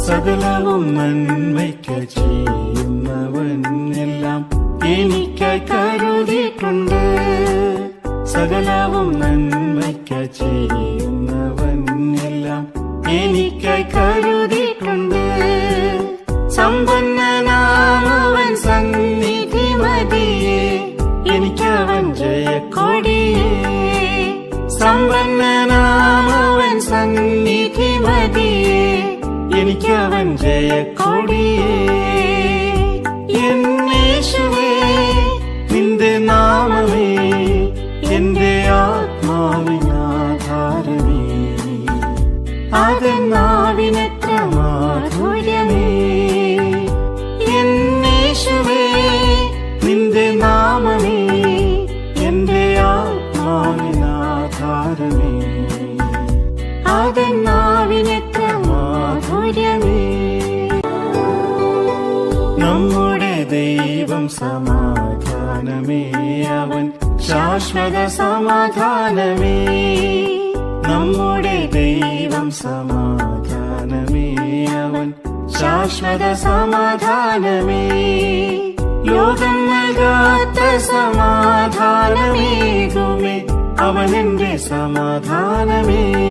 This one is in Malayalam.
സകലവും നന്മയ്ക്ക് ചെയ്യുന്നവൻ എല്ലാം എനിക്കായി കരുതിയിട്ടുണ്ട്. സകലവും നന്മയ്ക്ക് ചെയ്യുന്നവൻ എല്ലാം എനിക്കായി കരുതിയിട്ടുണ്ട്. സമ്പന്നനാമവൻ സന്നിധി മതിയേ, എനിക്കവൻ ജയക്കൊടിയേ. സമ്പന്നനാമവൻ സന്നിധി മതിയേ, എനിക്കവൻ ജയക്കൊടിയേ. എന്നേശുവേ നിന്റെ നാമമേ എന്റെ ആത്മാവിനാധാരമേ. അതെന്നാവിനെത്ര മാധുര്യമേ. എന്നേശുവേ നിന്റെ നാമമേ എന്റെ ആത്മാവിനാധാരമേ. അതെന്നാവിനെത്ര മാധുര്യമേ. നമ്മുടെ ദൈവം സമാധാനമേ, അവൻ ശാശ്വത സമാധാനമേ. നമ്മുടെ ദൈവം സമാധാനമേ, അവൻ ശാശ്വത സമാധാനമേ. ലോകം നൽകാത്ത സമാധാനമേകുമേ, അവൻ എന്റെ സമാധാനമേ.